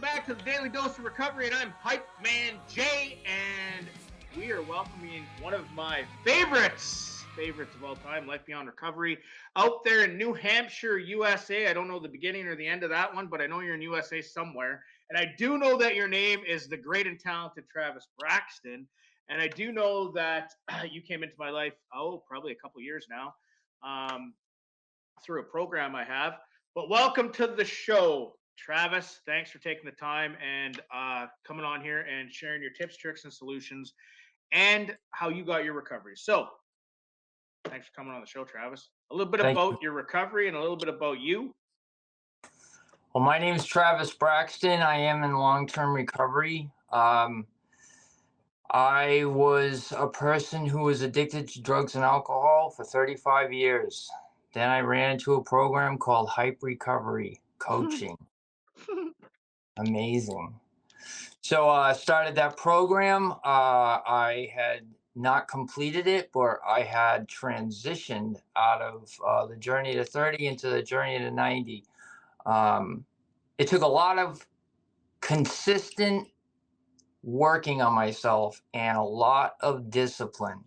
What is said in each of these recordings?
back to the Daily Dose of Recovery, and I'm Hype Man Jay, and we are welcoming one of my favorites of all time, Life Beyond Recovery, out there in New Hampshire, USA. I don't know the beginning or the end of that one, but I know you're in USA somewhere, and I do know that your name is the great and talented Travis Braxton, and I do know that you came into my life, probably a couple years now, through a program I have. But welcome to the show, Travis. Thanks for taking the time and coming on here and sharing your tips, tricks, and solutions and how you got your recovery. So thanks for coming on the show, Travis. A little bit about your recovery and a little bit about you. Well, my name is Travis Braxton. I am in long-term recovery. I was a person who was addicted to drugs and alcohol for 35 years. Then I ran into a program called Hype Recovery Coaching. Amazing. So I started that program. I had not completed it, but I had transitioned out of the journey to 30 into the journey to 90. It took a lot of consistent working on myself and a lot of discipline,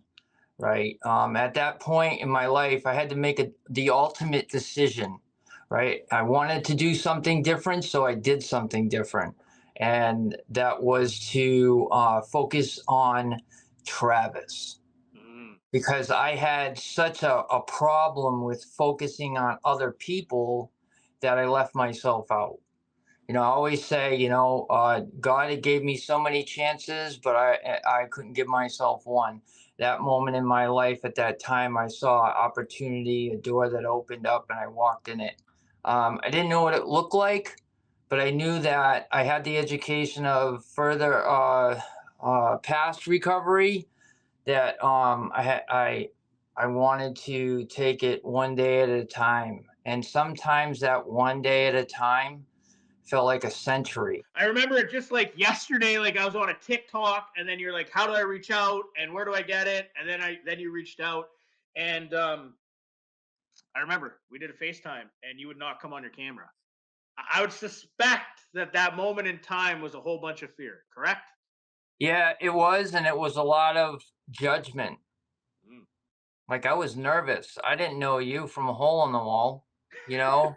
right? At that point in my life, I had to make the ultimate decision, right? I wanted to do something different, so I did something different. And that was to focus on Travis. Because I had such a problem with focusing on other people that I left myself out. You know, I always say, God had gave me so many chances, but I couldn't give myself one. That moment in my life at that time, I saw an opportunity, a door that opened up, and I walked in it. I didn't know what it looked like, but I knew that I had the education of further past recovery, that I wanted to take it one day at a time. And sometimes that one day at a time felt like a century. I remember it just like yesterday, like I was on a TikTok, and then you're like, how do I reach out and where do I get it? And then you reached out, and I remember we did a FaceTime and you would not come on your camera. I would suspect that moment in time was a whole bunch of fear, correct? Yeah, it was, and it was a lot of judgment. Like, I was nervous. I didn't know you from a hole in the wall, Yeah.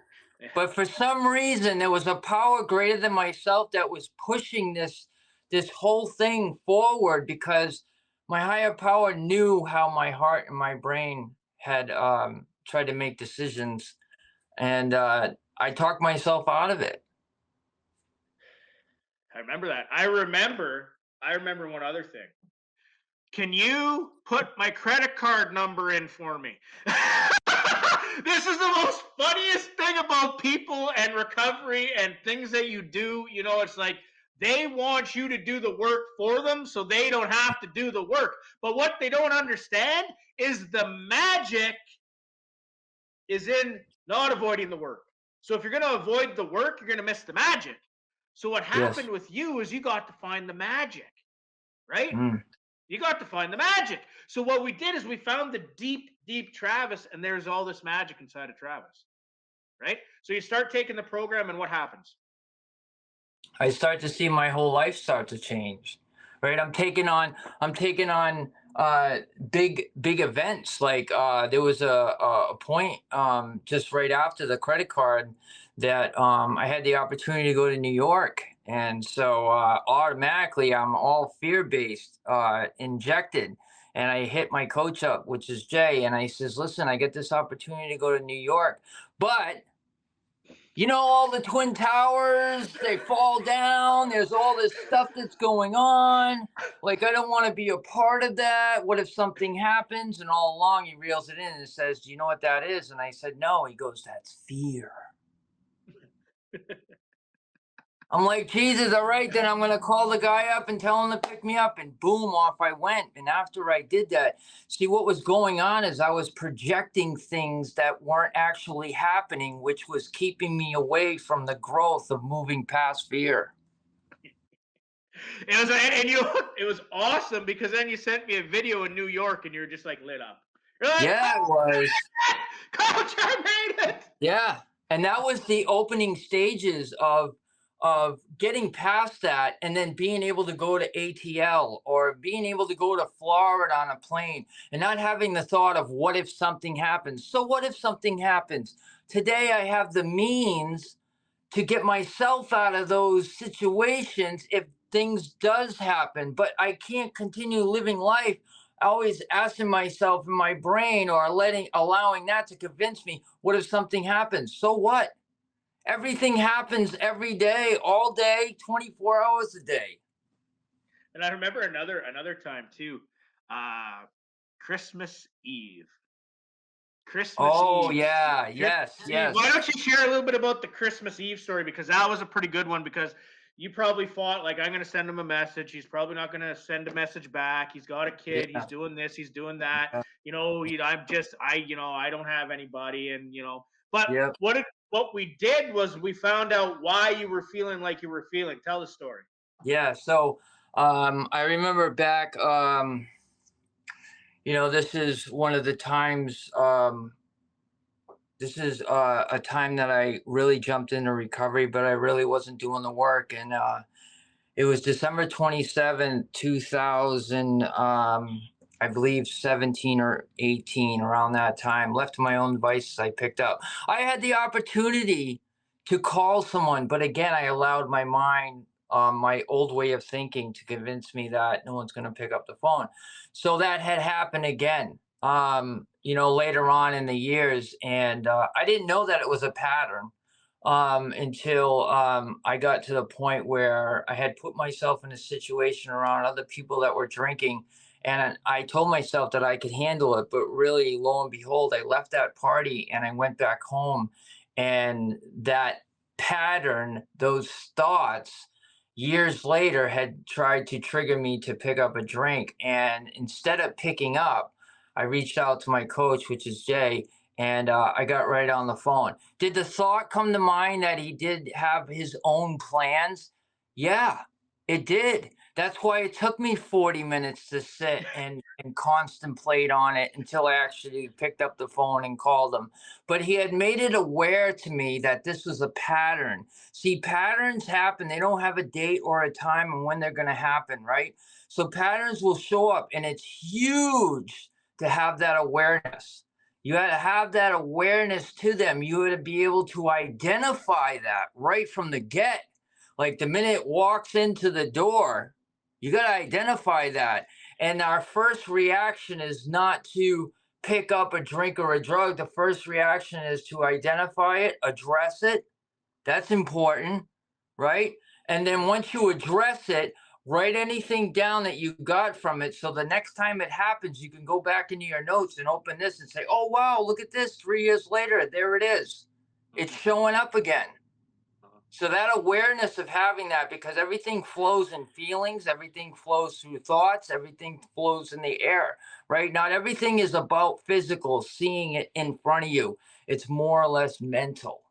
But for some reason, there was a power greater than myself that was pushing this whole thing forward, because my higher power knew how my heart and my brain had tried to make decisions, and I talked myself out of it. I remember that. I remember one other thing. Can you put my credit card number in for me? This is the most funniest thing about people and recovery and things that you do. You know, it's like they want you to do the work for them so they don't have to do the work. But what they don't understand is the magic is in not avoiding the work. So if you're going to avoid the work, you're going to miss the magic. So what happened with you is you got to find the magic, right? You got to find the magic. So what we did is we found the deep, deep Travis, and there's all this magic inside of Travis, right? So you start taking the program, and what happens? I start to see my whole life start to change, right? I'm taking on big events. Like there was a point just right after the credit card that I had the opportunity to go to New York. And so automatically I'm all fear-based, injected. And I hit my coach up, which is Jay. And I says, listen, I get this opportunity to go to New York, but you know, all the Twin Towers, they fall down. There's all this stuff that's going on. Like, I don't want to be a part of that. What if something happens? And all along he reels it in and says, do you know what that is? And I said, no. He goes, that's fear. I'm like, Jesus, all right, then I'm going to call the guy up and tell him to pick me up. And boom, off I went. And after I did that, see, what was going on is I was projecting things that weren't actually happening, which was keeping me away from the growth of moving past fear. It was awesome, because then you sent me a video in New York and you were just like lit up. You're like, yeah, it was. Coach, I made it. Yeah. And that was the opening stages of of getting past that and then being able to go to ATL or being able to go to Florida on a plane and not having the thought of what if something happens. So what if something happens? Today I have the means to get myself out of those situations if things does happen, but I can't continue living life always asking myself in my brain or allowing that to convince me, what if something happens? So what? Everything happens every day, all day, 24 hours a day. And I remember another time too, uh, Christmas Eve. Christmas Oh, Eve. yeah. Yes, Christmas Eve. Why yes. don't you share a little bit about the Christmas Eve story? Because that was a pretty good one. Because you probably thought, like, I'm going to send him a message. He's probably not going to send a message back. He's got a kid. He's Yeah, doing this. He's doing that. yeah, I don't have anybody. But yep. what we did was we found out why you were feeling like you were feeling. Tell the story. Yeah. So I remember back, this is one of the times, this is a time that I really jumped into recovery, but I really wasn't doing the work. And it was December 27th, 2000, I believe 17 or 18, around that time. Left to my own devices, I picked up. I had the opportunity to call someone, but again, I allowed my mind, my old way of thinking, to convince me that no one's going to pick up the phone. So that had happened again, later on in the years. And I didn't know that it was a pattern until I got to the point where I had put myself in a situation around other people that were drinking. And I told myself that I could handle it. But really, lo and behold, I left that party and I went back home. And that pattern, those thoughts, years later had tried to trigger me to pick up a drink. And instead of picking up, I reached out to my coach, which is Jay, and I got right on the phone. Did the thought come to mind that he did have his own plans? Yeah, it did. That's why it took me 40 minutes to sit and contemplate on it until I actually picked up the phone and called him. But he had made it aware to me that this was a pattern. See, patterns happen. They don't have a date or a time and when they're going to happen, right? So patterns will show up, and it's huge to have that awareness. You got to have that awareness to them. You got to be able to identify that right from the get. Like the minute it walks into the door, you got to identify that. And our first reaction is not to pick up a drink or a drug. The first reaction is to identify it, address it. That's important, right? And then once you address it, write anything down that you got from it. So the next time it happens, you can go back into your notes and open this and say, oh, wow, look at this. 3 years later, there it is. It's Mhm. showing up again. Uh-huh. So that awareness of having that, because everything flows in feelings, everything flows through thoughts, everything flows in the air, right? Not everything is about physical, seeing it in front of you. It's more or less mental.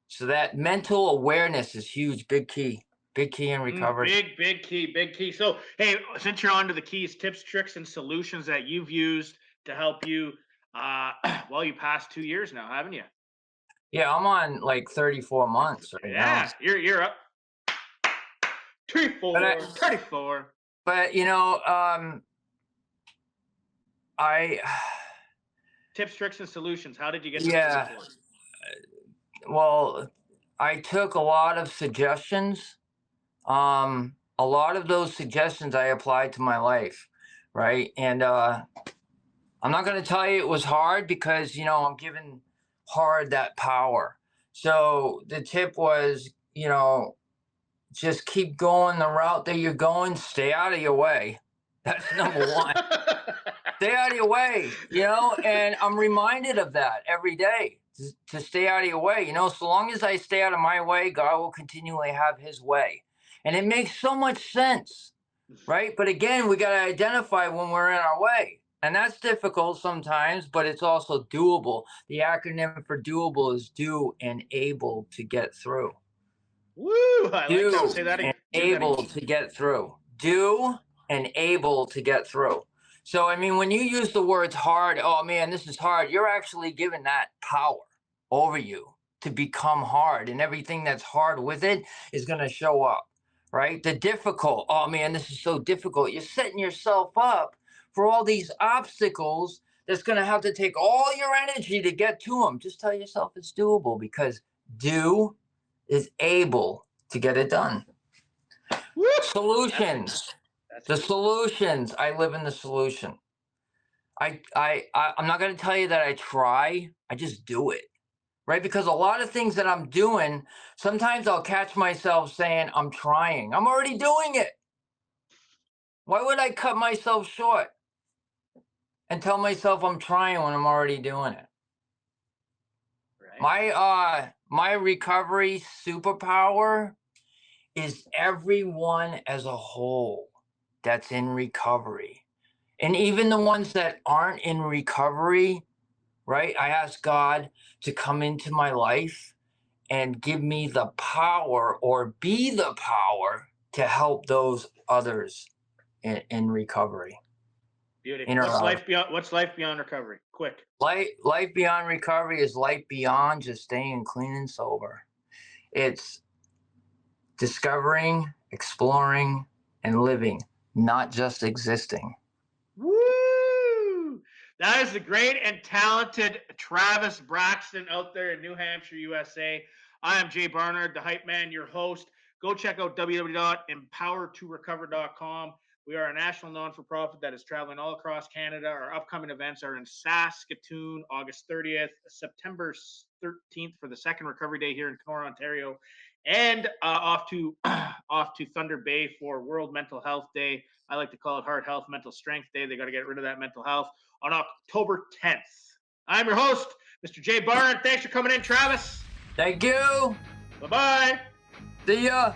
So that mental awareness is huge, big key in recovery. Big key. So, hey, since you're on to the keys, tips, tricks, and solutions that you've used to help you, well, you passed 2 years now, haven't you? Yeah, I'm on like 34 months right now. Yeah, you're up. But I, 34. but I, Tips, tricks, and solutions. How did you get the yeah, support? well, I took a lot of suggestions. A lot of those suggestions I applied to my life, right? And I'm not going to tell you it was hard because, I'm giving hard that power. So the tip was, just keep going the route that you're going, stay out of your way. That's number one. Stay out of your way, and I'm reminded of that every day to stay out of your way. So long as I stay out of my way, God will continually have his way. And it makes so much sense, right? But again, we got to identify when we're in our way. And that's difficult sometimes, but it's also doable. The acronym for doable is do and able to get through. Woo! I like that. Do Say that. and Do that able again. to get through. Do and able to get through. So, I mean, when you use the words hard, oh man, this is hard, you're actually giving that power over you. to become hard, and everything that's hard with it is going to show up, right? The difficult, oh man, this is so difficult. You're setting yourself up for all these obstacles that's going to have to take all your energy to get to them. Just tell yourself it's doable, because do is able to get it done. Woo! Solutions. That's The good. solutions. I live in the solution. I'm not going to tell you that I try. I just do it, right? Because a lot of things that I'm doing, sometimes I'll catch myself saying I'm trying. I'm already doing it. Why would I cut myself short and tell myself I'm trying when I'm already doing it? Right. My recovery superpower is everyone as a whole that's in recovery. And even the ones that aren't in recovery, right? I ask God to come into my life and give me the power, or be the power, to help those others in recovery. Beautiful. What's life beyond recovery? Quick. Life beyond recovery is life beyond just staying clean and sober. It's discovering, exploring, and living, not just existing. Woo! That is the great and talented Travis Braxton out there in New Hampshire, USA. I am Jay Barnard, the hype man, your host. Go check out www.empowertorecover.com. We are a national non-for-profit that is traveling all across Canada. Our upcoming events are in Saskatoon, August 30th, September 13th for the second recovery day here in Kenora, Ontario, and off to Thunder Bay for World Mental Health Day. I like to call it Heart Health Mental Strength Day. They got to get rid of that mental health on October 10th. I'm your host, Mr. Jay Barnard. Thanks for coming in, Travis. Thank you. Bye-bye. See ya.